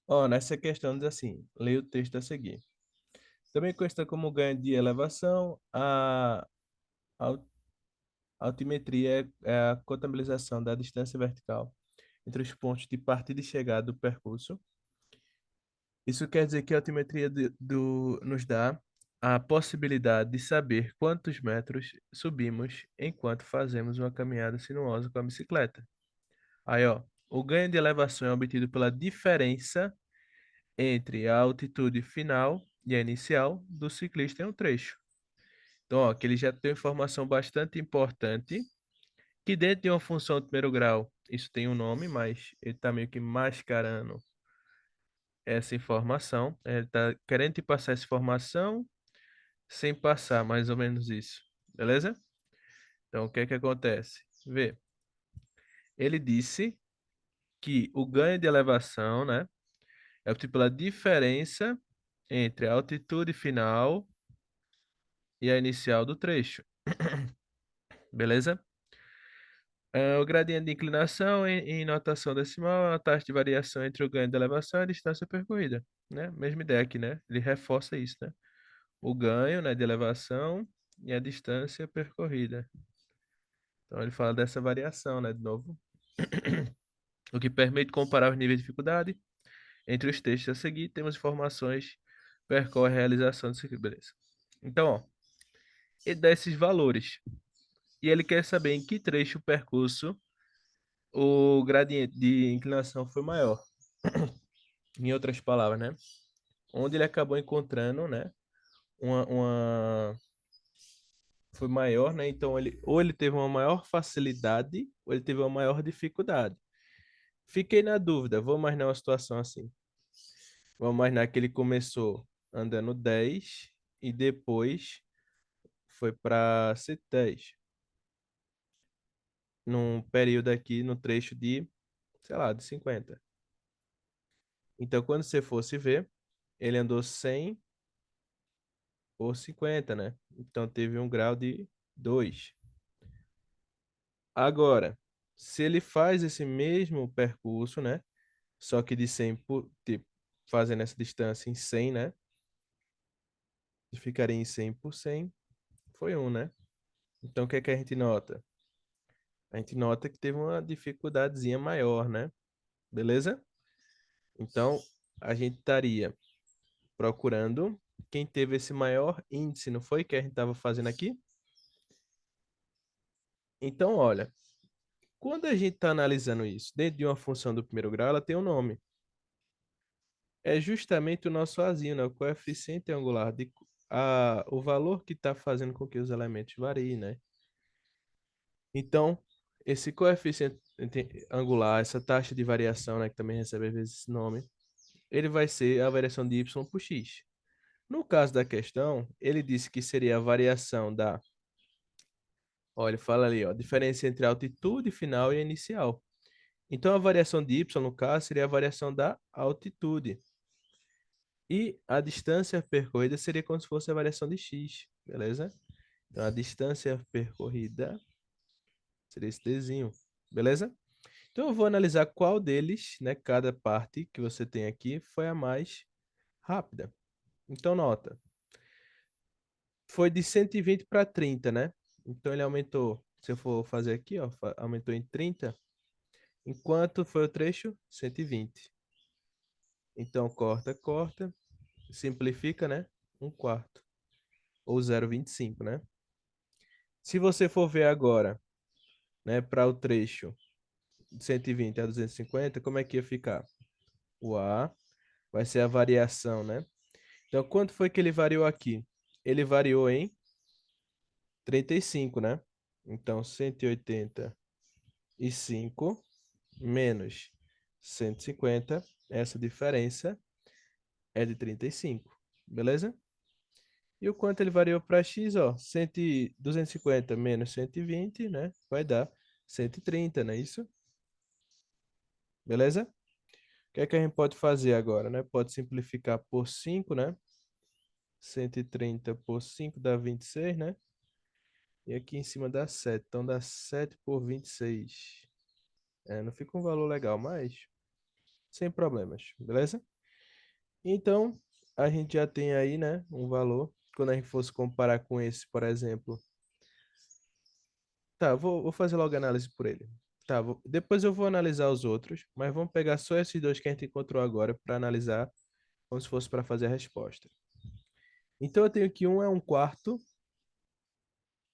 Ó, nessa questão diz assim, leia o texto a seguir. Também conhecida como ganho de elevação, a al- altimetria é a contabilização da distância vertical entre os pontos de partida e chegada do percurso. Isso quer dizer que a altimetria nos dá a possibilidade de saber quantos metros subimos enquanto fazemos uma caminhada sinuosa com a bicicleta. Aí, ó, o ganho de elevação é obtido pela diferença entre a altitude final e a inicial do ciclista em um trecho. Então, ó, que ele já tem uma informação bastante importante, que dentro de uma função de primeiro grau, isso tem um nome, mas ele está meio que mascarando essa informação. Ele está querendo te passar essa informação sem passar, mais ou menos isso. Beleza? Então, o que é que acontece? Vê, ele disse que o ganho de elevação, né, é o tipo da diferença entre a altitude final e a inicial do trecho. Beleza? O gradiente de inclinação em notação decimal é a taxa de variação entre o ganho de elevação e a distância percorrida, né? Mesma ideia aqui, né? Ele reforça isso, né? O ganho, né, de elevação e a distância percorrida. Então ele fala dessa variação, né, de novo, o que permite comparar os níveis de dificuldade entre os textos a seguir. Temos informações percorre a realização do ciclo, beleza? Então, ó, ele dá esses valores e ele quer saber em que trecho o percurso o gradiente de inclinação foi maior. Em outras palavras, né? Onde ele acabou encontrando, né? Foi maior, né? Então ele ou ele teve uma maior facilidade ou ele teve uma maior dificuldade. Fiquei na dúvida. Vou imaginar uma situação assim. Vamos imaginar que ele começou andando 10 e depois foi para 110 num período aqui no trecho de, sei lá, de 50. Então quando você fosse ver, ele andou 100 por 50, né? Então teve um grau de 2. Agora, se ele faz esse mesmo percurso, né? Só que de 100 por, tipo, fazendo essa distância em 100, né? Ficaria em 100 por 100, foi um, né? Então o que é que a gente nota? A gente nota que teve uma dificuldadezinha maior, né? Beleza? Então, a gente estaria procurando quem teve esse maior índice, não foi que a gente estava fazendo aqui? Então, olha, quando a gente está analisando isso dentro de uma função do primeiro grau, ela tem um nome. É justamente o nosso azinho, né? O coeficiente angular, o valor que está fazendo com que os elementos variem, né? Então, esse coeficiente angular, essa taxa de variação, né, que também recebe às vezes esse nome, ele vai ser a variação de y por x. No caso da questão, ele disse que seria a variação da, olha, ele fala ali, ó, diferença entre a altitude final e a inicial. Então, a variação de y, no caso, seria a variação da altitude. E a distância percorrida seria como se fosse a variação de x, beleza? Então, a distância percorrida seria esse dzinho, beleza? Então, eu vou analisar qual deles, né, cada parte que você tem aqui, foi a mais rápida. Então, nota, foi de 120 para 30, né? Então, ele aumentou, se eu for fazer aqui, ó, aumentou em 30, enquanto foi o trecho 120. Então, corta, corta, simplifica, né? Um quarto, ou 0,25, né? Se você for ver agora, né, para o trecho de 120 a 250, como é que ia ficar? O A vai ser a variação, né? Então, quanto foi que ele variou aqui? Ele variou em 35, né? Então, 185 menos 150, essa diferença é de 35, beleza? E o quanto ele variou para x, ó, 250 menos 120, né? Vai dar 130, não é isso? Beleza? O que é que a gente pode fazer agora, né? Pode simplificar por 5, né? 130 por 5 dá 26, né? E aqui em cima dá 7. Então dá 7 por 26. É, não fica um valor legal, mas sem problemas, beleza? Então, a gente já tem aí, né, um valor. Quando a gente fosse comparar com esse, por exemplo. Tá, vou fazer logo a análise por ele. Tá, depois eu vou analisar os outros, mas vamos pegar só esses dois que a gente encontrou agora para analisar, como se fosse para fazer a resposta. Então, eu tenho que um é 1/4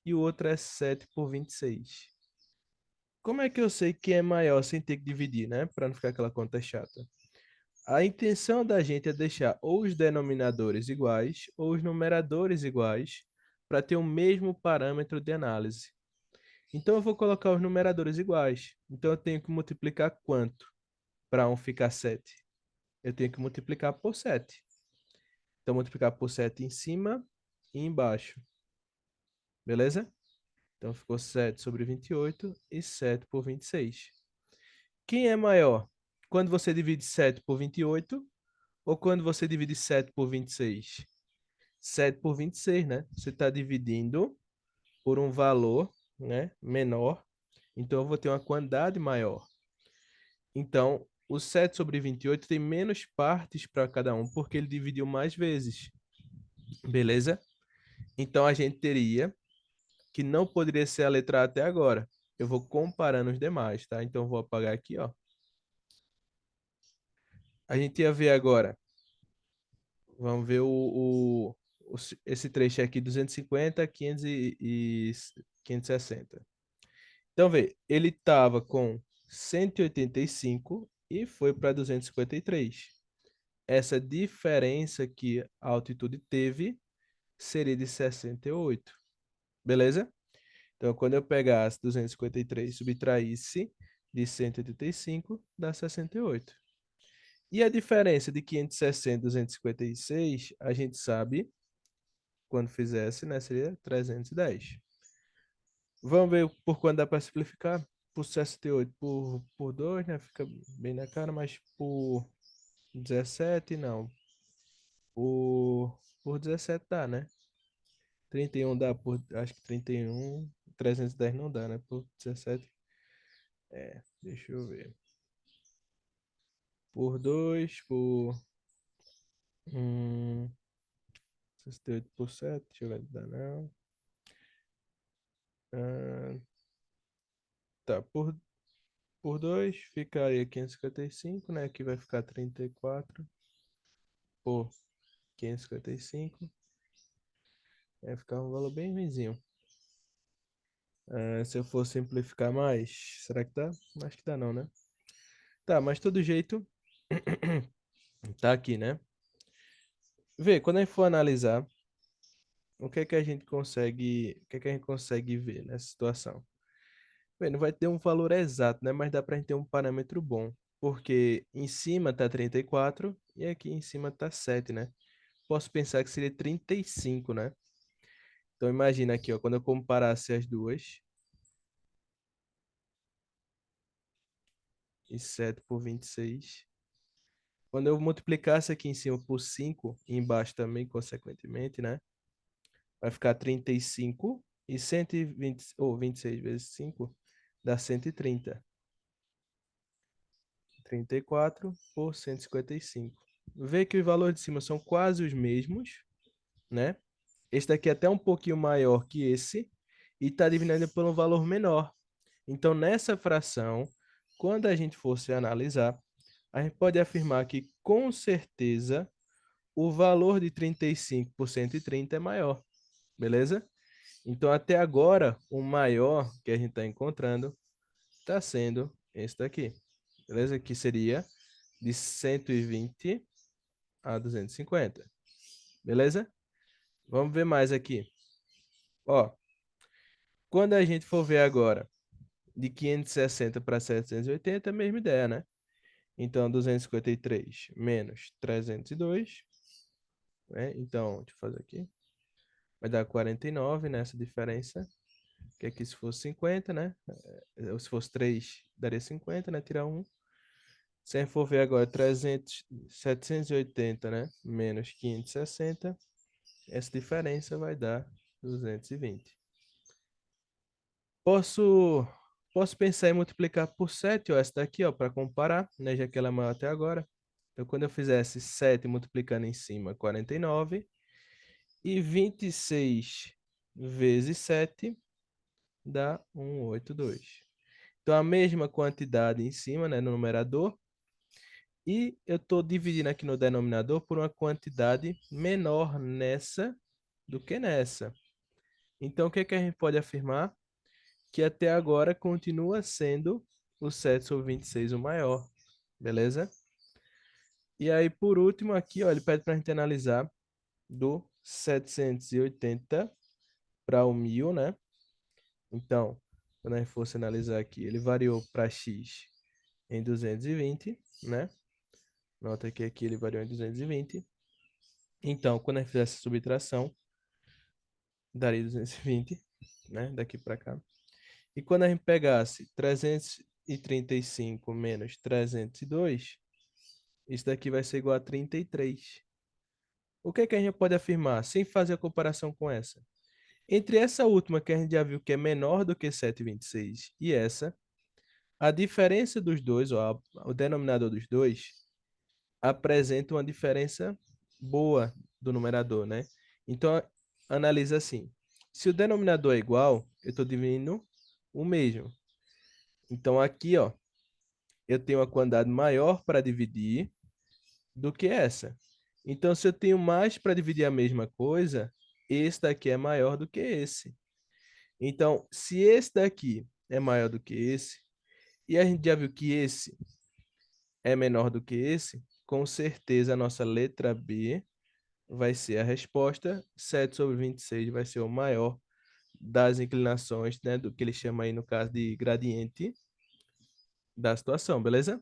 e o outro é 7 por 26. Como é que eu sei que é maior sem ter que dividir, né? Para não ficar aquela conta chata. A intenção da gente é deixar ou os denominadores iguais ou os numeradores iguais para ter o mesmo parâmetro de análise. Então eu vou colocar os numeradores iguais. Então eu tenho que multiplicar quanto para um ficar 7? Eu tenho que multiplicar por 7. Então multiplicar por 7 em cima e embaixo. Beleza? Então ficou 7 sobre 28 e 7 por 26. Quem é maior? Quando você divide 7 por 28 ou quando você divide 7 por 26? 7 por 26, né? Você está dividindo por um valor, né, menor. Então eu vou ter uma quantidade maior. Então, o 7 sobre 28 tem menos partes para cada um, porque ele dividiu mais vezes. Beleza? Então, a gente teria que não poderia ser a letra A até agora. Eu vou comparando os demais, tá? Então, eu vou apagar aqui, ó. A gente ia ver agora. Vamos ver esse trecho aqui, 250, 500 e 560. Então, vê, ele estava com 185 e foi para 253. Essa diferença que a altitude teve seria de 68. Beleza? Então, quando eu pegasse 253 e subtraísse de 185, dá 68. E a diferença de 560 e 256, a gente sabe, quando fizesse, né, seria 310. Vamos ver por quanto dá para simplificar. Por 68 por 2, né? Fica bem na cara, mas por 17, não. Por 17 dá, né? 31 dá por. Acho que 31. 310 não dá, né? Por 17. É, deixa eu ver. Por 2, por. 68 por 7. Deixa eu ver, dá não. Ah, tá, por 2 ficaria 555, né? Aqui vai ficar 34 por 555. Vai ficar um valor bem ruinzinho. Se eu for simplificar mais, será que dá? Acho que dá não, né? Tá, mas todo jeito, tá aqui, né? Vê, quando a gente for analisar, o que é que a gente consegue, o que é que a gente consegue ver nessa situação? Bem, não vai ter um valor exato, né? Mas dá pra gente ter um parâmetro bom. Porque em cima tá 34 e aqui em cima tá 7, né? Posso pensar que seria 35, né? Então imagina aqui, ó, quando eu comparasse as duas, e 7 por 26. Quando eu multiplicasse aqui em cima por 5 e embaixo também, consequentemente, né? Vai ficar 35 e 120, ou 26 vezes 5 dá 130. 34 por 155. Vê que os valores de cima são quase os mesmos, né? Esse daqui é até um pouquinho maior que esse e está dividindo por um valor menor. Então, nessa fração, quando a gente fosse analisar, a gente pode afirmar que, com certeza, o valor de 35 por 130 é maior, beleza? Então, até agora, o maior que a gente está encontrando está sendo esse daqui, beleza? Que seria de 120 a 250, beleza? Vamos ver mais aqui. Ó, quando a gente for ver agora de 560 para 780, é a mesma ideia, né? Então, 253 menos 302, né? Então, deixa eu fazer aqui. Vai dar 49 nessa diferença. Que aqui se fosse 50, né? Ou se fosse 3, daria 50, né? Tirar 1. Se a gente for ver agora 780, né? Menos 560, essa diferença vai dar 220. Posso, posso pensar em multiplicar por 7, ó, essa daqui, ó, para comparar, né? Já que ela é maior até agora. Então, quando eu fizesse 7 multiplicando em cima, 49, e 26 vezes 7 dá 182. Então, a mesma quantidade em cima, né, no numerador, e eu estou dividindo aqui no denominador por uma quantidade menor nessa do que nessa. Então, o que é que a gente pode afirmar? Que até agora continua sendo o 7 sobre 26 o maior, beleza? E aí, por último, aqui, ó, ele pede para a gente analisar do 780 para o 1000, né? Então, quando a gente fosse analisar aqui, ele variou para x em 220, né? Nota que aqui ele variou em 220. Então, quando a gente fizesse a subtração, daria 220, né? Daqui para cá. E quando a gente pegasse 335 menos 302, isso daqui vai ser igual a 33. O que é que a gente pode afirmar sem fazer a comparação com essa? Entre essa última, que a gente já viu que é menor do que 7,26, e essa, a diferença dos dois, ó, o denominador dos dois, apresenta uma diferença boa do numerador, né? Então, analisa assim. Se o denominador é igual, eu estou dividindo o mesmo. Então, aqui, ó, eu tenho uma quantidade maior para dividir do que essa. Então, se eu tenho mais para dividir a mesma coisa, esse daqui é maior do que esse. Então, se esse daqui é maior do que esse, e a gente já viu que esse é menor do que esse, com certeza a nossa letra B vai ser a resposta. 7 sobre 26 vai ser o maior das inclinações, né, do que ele chama aí no caso de gradiente da situação, beleza?